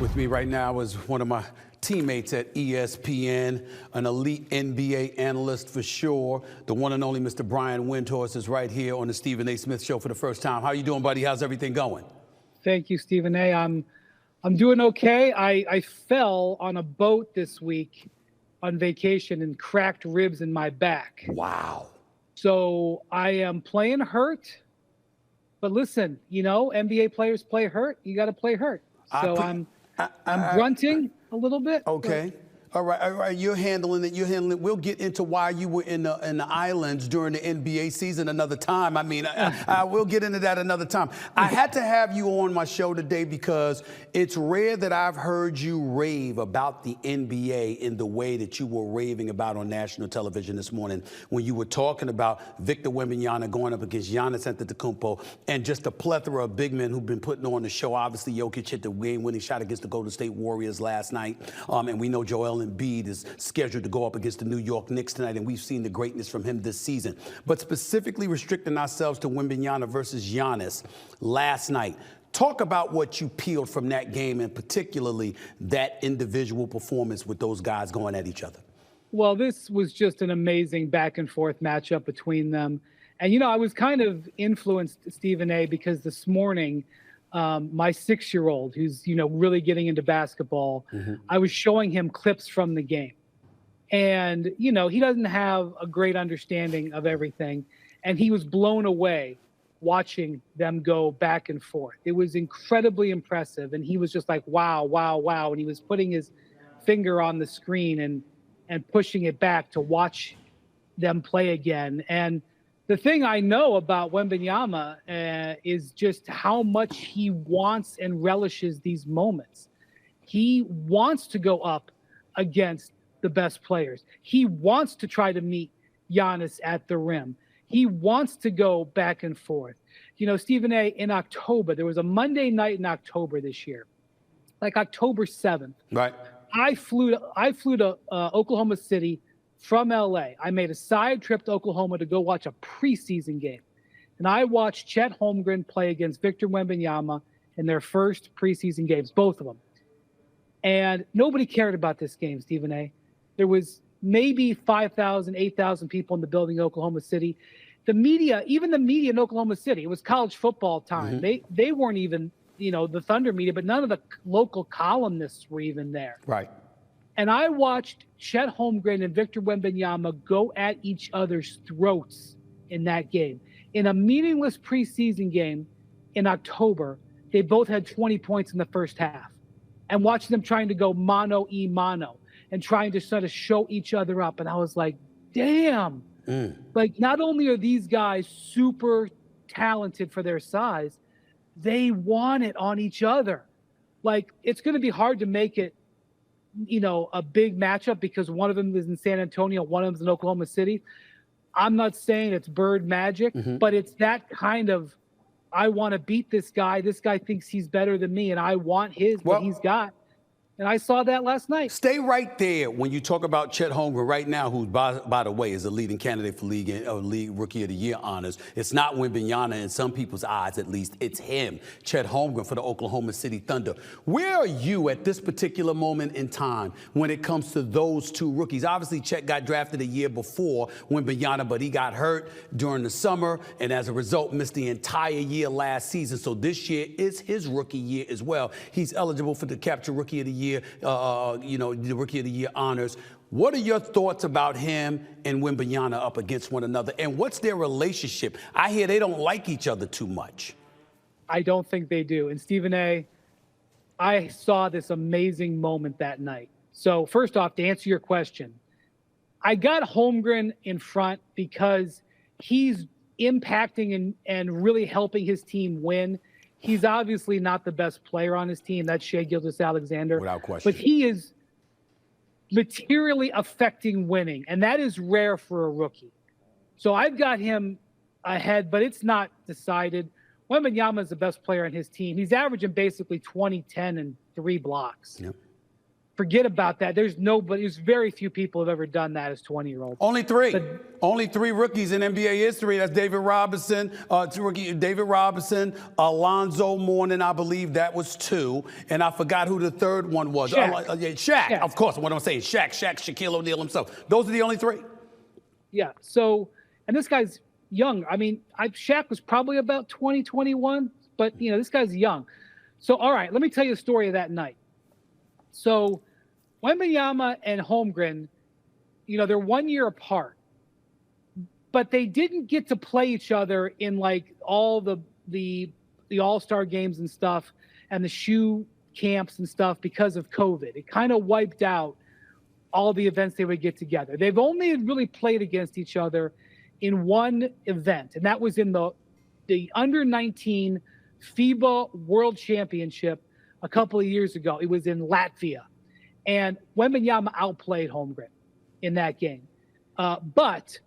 With me right now is one of my teammates at ESPN, an elite NBA analyst for sure. The one and only Mr. Brian Windhorst is right here on the Stephen A. Smith Show for the first time. How you doing, buddy? How's everything going? Thank you, Stephen A. I'm doing okay. I fell on a boat this week on vacation and cracked ribs in my back. Wow. So I am playing hurt. But listen, you know, NBA players play hurt. You got to play hurt. So I'm grunting a little bit. Okay. All right. You're handling it. We'll get into why you were in the islands during the NBA season another time. I mean, I will get into that another time. I had to have you on my show today because it's rare that I've heard you rave about the NBA in the way that you were raving about on national television this morning when you were talking about Victor Wembanyama going up against Giannis Antetokounmpo and just a plethora of big men who've been putting on the show. Obviously, Jokic hit the game-winning shot against the Golden State Warriors last night, and we know Joel Embiid is scheduled to go up against the New York Knicks tonight, and we've seen the greatness from him this season. But specifically restricting ourselves to Wembanyama versus Giannis last night, talk about what you peeled from that game and particularly that individual performance with those guys going at each other. Well, this was just an amazing back and forth matchup between them. And, you know, I was kind of influenced, Stephen A., because this morning my 6-year-old, who's, you know, really getting into basketball, I was showing him clips from the game. And, you know, he doesn't have a great understanding of everything. And he was blown away watching them go back and forth. It was incredibly impressive. And he was just like, wow, wow, wow. And he was putting his finger on the screen and pushing it back to watch them play again. And the thing I know about Wembanyama is just how much he wants and relishes these moments. He wants to go up against the best players. He wants to try to meet Giannis at the rim. He wants to go back and forth. You know, Stephen A., in October, there was a Monday night in October this year, like October 7th. Right. I flew to Oklahoma City from LA. I made a side trip to Oklahoma to go watch a preseason game. And I watched Chet Holmgren play against Victor Wembanyama in their first preseason games, both of them. And nobody cared about this game, Stephen A. There was maybe 5,000, 8,000 people in the building in Oklahoma City. The media, even the media in Oklahoma City, it was college football time. They weren't even, you know, the Thunder media, but none of the local columnists were even there. Right. And I watched Chet Holmgren and Victor Wembanyama go at each other's throats in that game. In a meaningless preseason game in October, they both had 20 points in the first half. And watching them trying to go mano-a-mano and trying to sort of show each other up. And I was like, damn. Like, not only are these guys super talented for their size, they want it on each other. Like, it's going to be hard to make it, you know, a big matchup because one of them is in San Antonio, one of them is in Oklahoma City. I'm not saying it's bird magic, but it's that kind of, I want to beat this guy. This guy thinks he's better than me, and I want what he's got. And I saw that last night. Stay right there when you talk about Chet Holmgren right now, who, by the way, is a leading candidate for league Rookie of the Year honors. It's not Wembanyama in some people's eyes, at least. It's him, Chet Holmgren, for the Oklahoma City Thunder. Where are you at this particular moment in time when it comes to those two rookies? Obviously, Chet got drafted a year before Wembanyama, but he got hurt during the summer, and as a result, missed the entire year last season. So this year is his rookie year as well. He's eligible for the capture Rookie of the Year. You know, the Rookie of the Year honors. What are your thoughts about him and Wembanyama up against one another? And what's their relationship? I hear they don't like each other too much. I don't think they do. And Stephen A., I saw this amazing moment that night. So first off, to answer your question, I got Holmgren in front because he's impacting and really helping his team win. He's obviously not the best player on his team. That's Shai Gilgeous-Alexander. Without question. But he is materially affecting winning, and that is rare for a rookie. So I've got him ahead, but it's not decided. Wembanyama is the best player on his team. He's averaging basically 20, 10, and 3 blocks. forget about that. There's very few people have ever done that as 20-year-olds. Only three. Only three rookies in NBA history. That's David Robinson, David Robinson, Alonzo Mourning, I believe that was 2. And I forgot who the third one was. Shaq. Of course, what I'm saying, Shaq, Shaquille O'Neal himself. Those are the only 3. Yeah. So, and this guy's young. I mean, Shaq was probably about 20, 21, but this guy's young. So, all right, let me tell you the story of that night. So, Wembanyama and Holmgren, they're 1 year apart, but they didn't get to play each other in like all the All-Star games and stuff and the shoe camps and stuff because of COVID. It kind of wiped out all the events they would get together. They've only really played against each other in one event, and that was in the under-19 FIBA World Championship a couple of years ago. It was in Latvia. And Wembanyama outplayed Holmgren in that game. But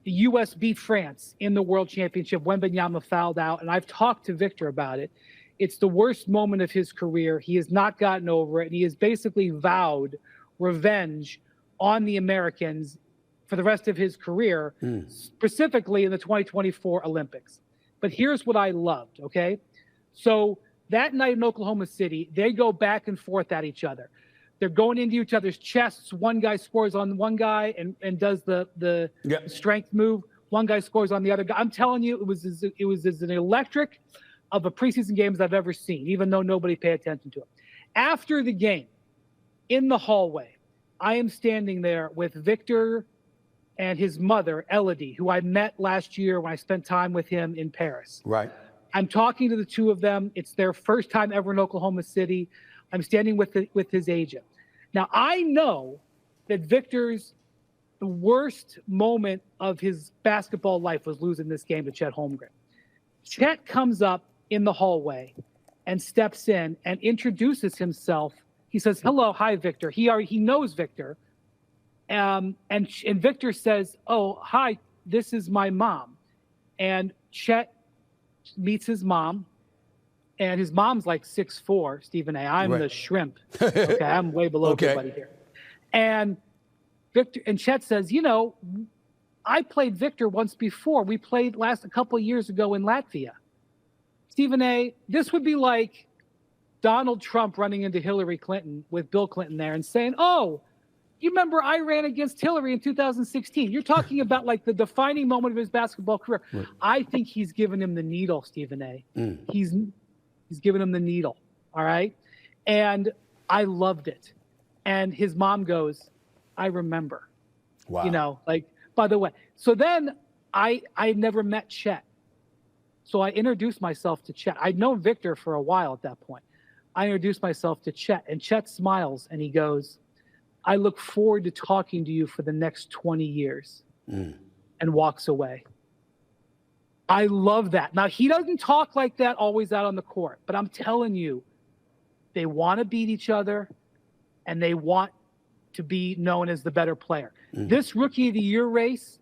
the U.S. beat France in the World Championship. Wembanyama fouled out, and I've talked to Victor about it. It's the worst moment of his career. He has not gotten over it, and he has basically vowed revenge on the Americans for the rest of his career, specifically in the 2024 Olympics. But here's what I loved, okay? So that night in Oklahoma City, they go back and forth at each other. They're going into each other's chests. One guy scores on one guy and does the strength move. One guy scores on the other guy. I'm telling you, it was as an electric of a preseason game as I've ever seen, even though nobody paid attention to it. After the game, in the hallway, I am standing there with Victor and his mother, Elodie, who I met last year when I spent time with him in Paris. Right. I'm talking to the two of them. It's their first time ever in Oklahoma City. I'm standing with his agent. Now, I know that Victor's the worst moment of his basketball life was losing this game to Chet Holmgren. Chet comes up in the hallway and steps in and introduces himself. He says, "Hello, hi, Victor." He knows Victor. And Victor says, "Oh, hi, this is my mom." And Chet meets his mom. And his mom's like 6'4", Stephen A. I'm the shrimp. Okay, I'm way below everybody here. And Victor and Chet says, I played Victor once before. We played a couple of years ago in Latvia. Stephen A., this would be like Donald Trump running into Hillary Clinton with Bill Clinton there and saying, "Oh, you remember I ran against Hillary in 2016. You're talking about like the defining moment of his basketball career. Right. I think he's given him the needle, Stephen A. He's given him the needle, all right? And I loved it. And his mom goes, "I remember." Wow. By the way. So then I never met Chet. So I introduced myself to Chet. I'd known Victor for a while at that point. I introduced myself to Chet, and Chet smiles, and he goes, "I look forward to talking to you for the next 20 years, and walks away. I love that. Now, he doesn't talk like that always out on the court, but I'm telling you, they want to beat each other, and they want to be known as the better player. This Rookie of the Year race,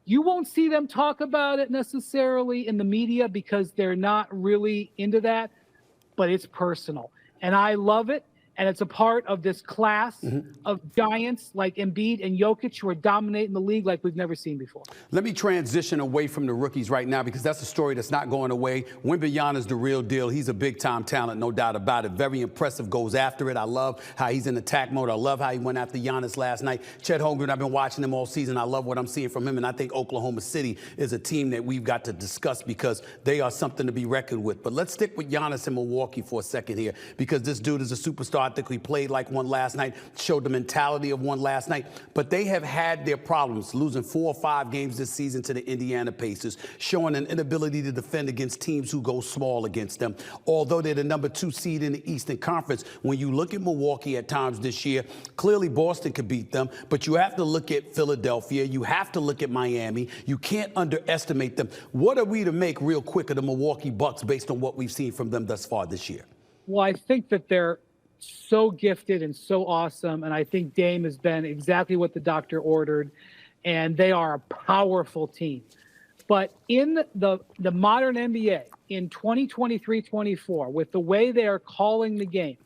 you won't see them talk about it necessarily in the media because they're not really into that, but it's personal. And I love it. And it's a part of this class of giants like Embiid and Jokic who are dominating the league like we've never seen before. Let me transition away from the rookies right now because that's a story that's not going away. Wembanyama's the real deal. He's a big-time talent, no doubt about it. Very impressive, goes after it. I love how he's in attack mode. I love how he went after Giannis last night. Chet Holmgren, I've been watching him all season. I love what I'm seeing from him, and I think Oklahoma City is a team that we've got to discuss because they are something to be reckoned with. But let's stick with Giannis in Milwaukee for a second here because this dude is a superstar. I think he played like one last night, showed the mentality of one last night. But they have had their problems, losing 4 or 5 games this season to the Indiana Pacers, showing an inability to defend against teams who go small against them. Although they're the number 2 seed in the Eastern Conference, when you look at Milwaukee at times this year, clearly Boston could beat them, but you have to look at Philadelphia. You have to look at Miami. You can't underestimate them. What are we to make real quick of the Milwaukee Bucks based on what we've seen from them thus far this year? Well, I think that they're so gifted and so awesome. And I think Dame has been exactly what the doctor ordered. And they are a powerful team. But in the modern NBA, in 2023-24, with the way they are calling the game,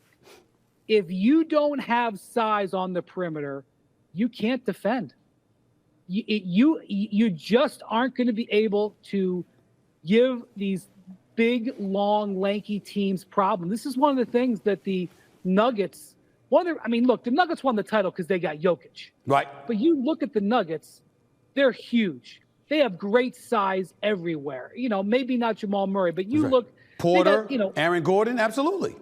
if you don't have size on the perimeter, you can't defend. You just aren't going to be able to give these big, long, lanky teams problem. This is one of the things that the Nuggets, look, the Nuggets won the title because they got Jokic. Right. But you look at the Nuggets, they're huge. They have great size everywhere. Maybe not Jamal Murray, but you look. Porter, Aaron Gordon, absolutely.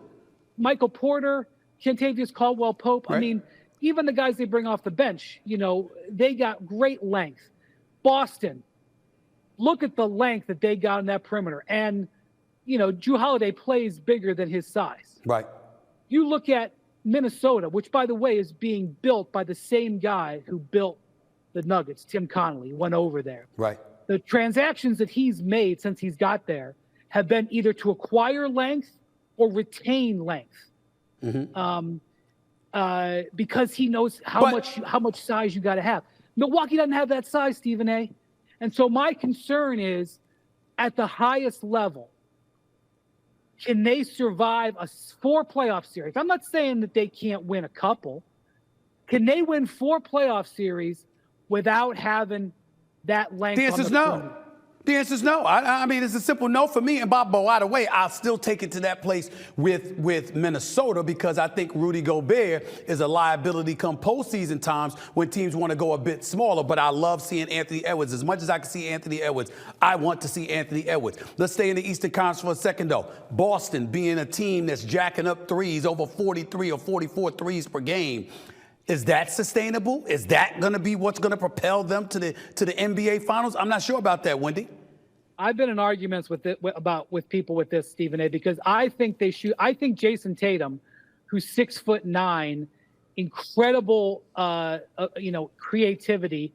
Michael Porter, Kentavious Caldwell-Pope. Right. Even the guys they bring off the bench, they got great length. Boston, look at the length that they got in that perimeter. And, Jrue Holiday plays bigger than his size. Right. You look at Minnesota, which, by the way, is being built by the same guy who built the Nuggets, Tim Connolly, went over there. Right. The transactions that he's made since he's got there have been either to acquire length or retain length. Mm-hmm. Because he knows how much size you got to have. Milwaukee doesn't have that size, Stephen A. And so my concern is, at the highest level, can they survive a 4 playoff series? I'm not saying that they can't win a couple. Can they win 4 playoff series without having that length? The answer is no. The answer is no. I mean, it's a simple no for me. And by the way, I'll still take it to that place with Minnesota, because I think Rudy Gobert is a liability come postseason times when teams want to go a bit smaller. But I love seeing Anthony Edwards. As much as I can see Anthony Edwards, I want to see Anthony Edwards. Let's stay in the Eastern Conference for a second, though. Boston being a team that's jacking up threes, over 43 or 44 threes per game. Is that sustainable? Is that going to be what's going to propel them to the NBA Finals? I'm not sure about that, Wendy. I've been in arguments with people with this, Stephen A, because I think I think Jason Tatum, who's 6'9", incredible, creativity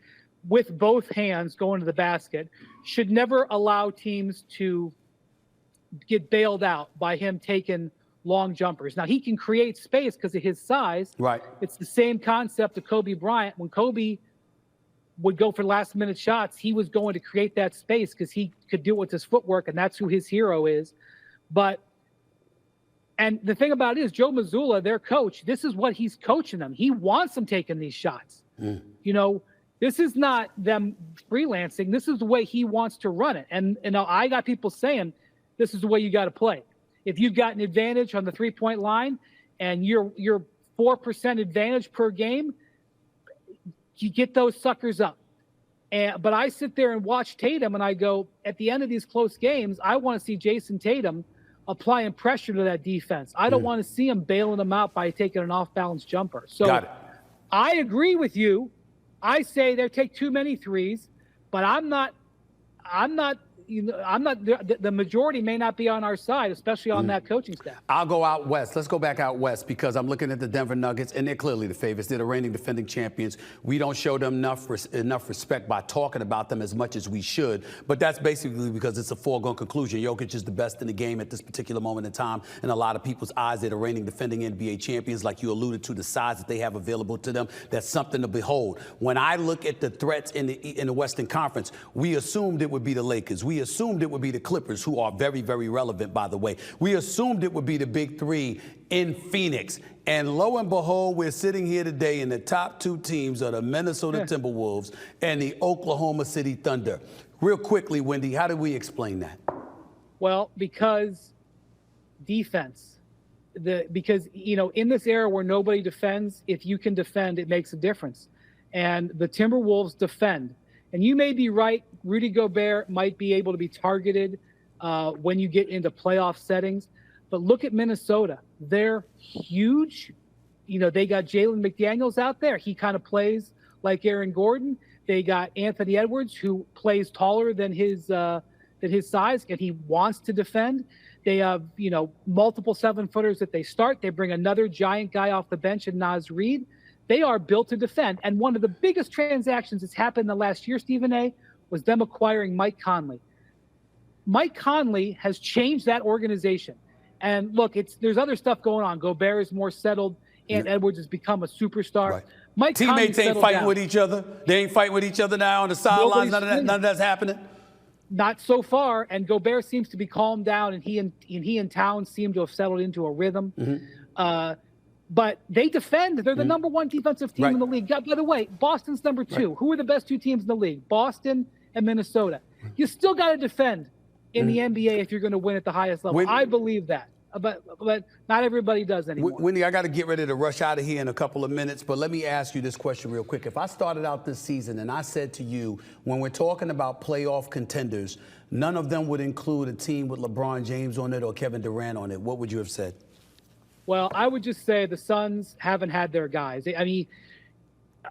with both hands going to the basket, should never allow teams to get bailed out by him taking long jumpers. Now, he can create space because of his size. Right. It's the same concept of Kobe Bryant. When Kobe would go for last-minute shots, he was going to create that space because he could do it with his footwork, and that's who his hero is. And the thing about it is, Joe Mazzulla, their coach, this is what he's coaching them. He wants them taking these shots. This is not them freelancing. This is the way he wants to run it. And I got people saying, this is the way you got to play. If you've got an advantage on the three-point line and you're 4% advantage per game, you get those suckers up. But I sit there and watch Tatum, and I go, at the end of these close games, I want to see Jason Tatum applying pressure to that defense. I don't want to see him bailing them out by taking an off-balance jumper. So I agree with you. I say they take too many threes, but I'm not. The majority may not be on our side, especially on that coaching staff. I'll go out west. Let's go back out west, because I'm looking at the Denver Nuggets, and they're clearly the favorites. They're the reigning defending champions. We don't show them enough respect by talking about them as much as we should, but that's basically because it's a foregone conclusion. Jokic is the best in the game at this particular moment in time. In a lot of people's eyes, they're the reigning defending NBA champions. Like you alluded to, the size that they have available to them, that's something to behold. When I look at the threats in the Western Conference, we assumed it would be the Lakers. We assumed it would be the Clippers, who are very, very relevant, by the way. We assumed it would be the big three in Phoenix. And lo and behold, we're sitting here today, and the top 2 teams are the Minnesota Timberwolves and the Oklahoma City Thunder. Real quickly, Wendy, how do we explain that? Well, because defense. Because in this era where nobody defends, if you can defend, it makes a difference. And the Timberwolves defend. And you may be right, Rudy Gobert might be able to be targeted when you get into playoff settings. But look at Minnesota. They're huge. They got Jalen McDaniels out there. He kind of plays like Aaron Gordon. They got Anthony Edwards, who plays taller than his size, and he wants to defend. They have, multiple 7-footers that they start. They bring another giant guy off the bench in Naz Reid. They are built to defend. And one of the biggest transactions that's happened in the last year, Stephen A., was them acquiring Mike Conley. Mike Conley has changed that organization. And look, there's other stuff going on. Gobert is more settled. And Edwards has become a superstar. Right. Mike Teammates ain't fighting with each other. They ain't fighting with each other now on the sidelines. None of that's happening. Not so far. And Gobert seems to be calmed down, and he and Towns seem to have settled into a rhythm. But they defend. They're the number one defensive team in the league. By the way, Boston's number two. Who are the best two teams in the league? Boston and Minnesota. You still got to defend in the NBA if you're going to win at the highest level. I believe that. But not everybody does anymore. Wendy, I got to get ready to rush out of here in a couple of minutes, but let me ask you this question real quick. If I started out this season and I said to you, when we're talking about playoff contenders, none of them would include a team with LeBron James on it or Kevin Durant on it, what would you have said? Well, I would just say the Suns haven't had their guys. I mean,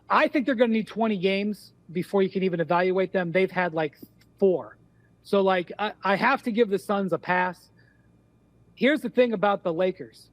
I think they're going to need 20 games before you can even evaluate them. They've had like 4. So, like, I have to give the Suns a pass. Here's the thing about the Lakers.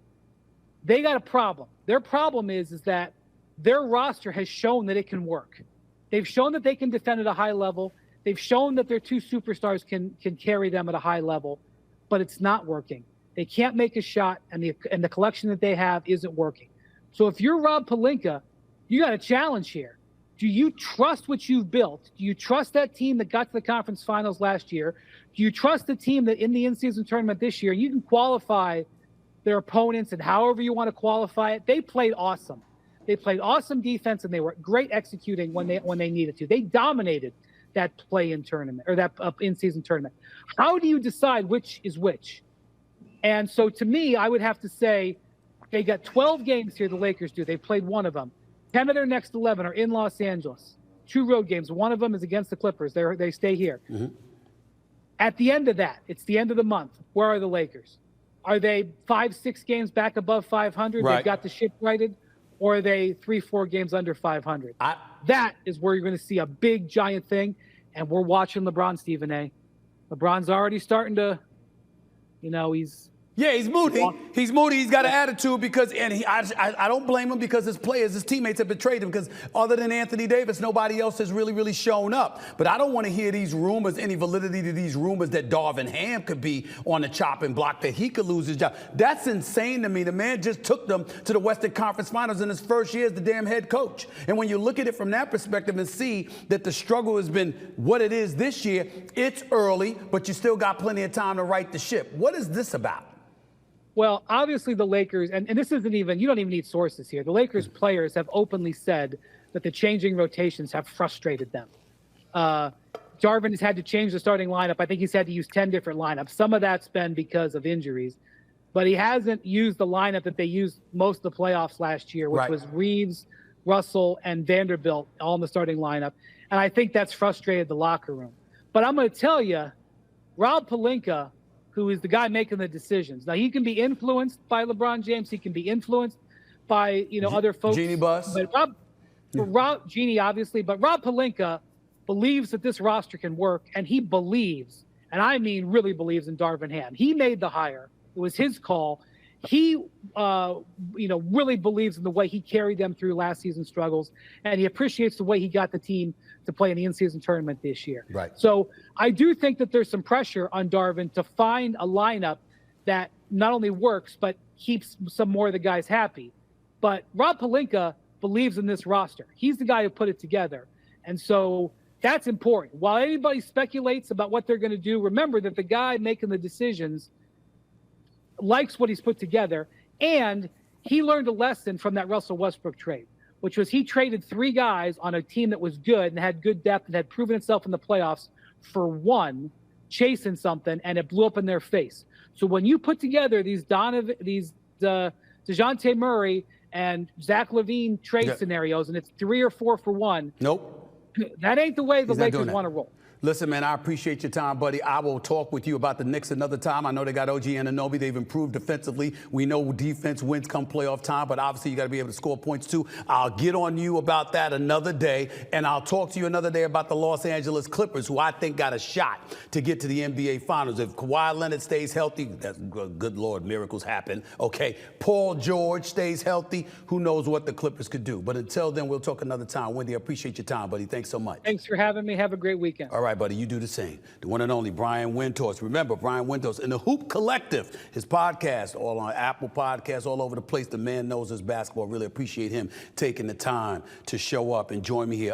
They got a problem. Their problem is that their roster has shown that it can work. They've shown that they can defend at a high level. They've shown that their 2 superstars can carry them at a high level, but it's not working. They can't make a shot, and the collection that they have isn't working. So if you're Rob Pelinka, you got a challenge here. Do you trust what you've built? Do you trust that team that got to the conference finals last year? Do you trust the team that in the in-season tournament this year, you can qualify their opponents and however you want to qualify it? They played awesome. They played awesome defense, and they were great executing when they needed to. They dominated that play-in tournament or that in-season tournament. How do you decide which is which? And so to me, I would have to say they got 12 games here, the Lakers do. They played one of them. 10 of their next 11 are in Los Angeles. 2 road games. One of them is against the Clippers. They stay here. At the end of that, it's the end of the month. Where are the Lakers? Are they 5-6 games back above 500? They've got the ship righted? Or are they 3-4 games under 500? That is where you're going to see a big, giant thing. And we're watching LeBron, Stephen A. LeBron's already starting to, he's moody. He's moody. He's got an attitude because, I don't blame him because his players, his teammates have betrayed him because other than Anthony Davis, nobody else has really shown up. But I don't want to hear these rumors, any validity to these rumors that Darvin Ham could be on the chopping block, that he could lose his job. That's insane to me. The man just took them to the Western Conference Finals in his first year as the damn head coach. And when you look at it from that perspective and see that the struggle has been what it is this year, it's early, but you still got plenty of time to right the ship. What is this about? Well, obviously the Lakers, and this isn't even, you don't even need sources here. The Lakers players have openly said that the changing rotations have frustrated them. Darvin has had to change the starting lineup. I think he's had to use 10 different lineups. Some of that's been because of injuries, but he hasn't used the lineup that they used most of the playoffs last year, which was Reeves, Russell, and Vanderbilt all in the starting lineup. And I think that's frustrated the locker room. But I'm going to tell you, Rob Pelinka, who is the guy making the decisions. Now, he can be influenced by LeBron James. He can be influenced by, other folks. Genie Bus. But Genie, obviously. But Rob Pelinka believes that this roster can work, and he believes, and I mean really believes in Darvin Ham. He made the hire. It was his call. He, really believes in the way he carried them through last season's struggles, and he appreciates the way he got the team to play in the in-season tournament this year. So I do think that there's some pressure on Darvin to find a lineup that not only works, but keeps some more of the guys happy. But Rob Pelinka believes in this roster. He's the guy who put it together. And so that's important. While anybody speculates about what they're going to do, remember that the guy making the decisions likes what he's put together, and he learned a lesson from that Russell Westbrook trade, which was he traded 3 guys on a team that was good and had good depth and had proven itself in the playoffs for one, chasing something, and it blew up in their face. So when you put together these DeJounte Murray and Zach LaVine trade scenarios, and it's 3 or 4 for 1, that ain't the way the Lakers want to roll. Listen, man, I appreciate your time, buddy. I will talk with you about the Knicks another time. I know they got OG Anunoby. They've improved defensively. We know defense wins come playoff time, but obviously you got to be able to score points too. I'll get on you about that another day, and I'll talk to you another day about the Los Angeles Clippers, who I think got a shot to get to the NBA Finals. If Kawhi Leonard stays healthy, that's good Lord, miracles happen. Okay, Paul George stays healthy, who knows what the Clippers could do. But until then, we'll talk another time. Wendy, I appreciate your time, buddy. Thanks so much. Thanks for having me. Have a great weekend. All right, buddy, you do the same. The one and only Brian Windhorst. Remember, Brian Windhorst in the Hoop Collective, his podcast, all on Apple Podcasts, all over the place. The man knows his basketball. Really appreciate him taking the time to show up and join me here.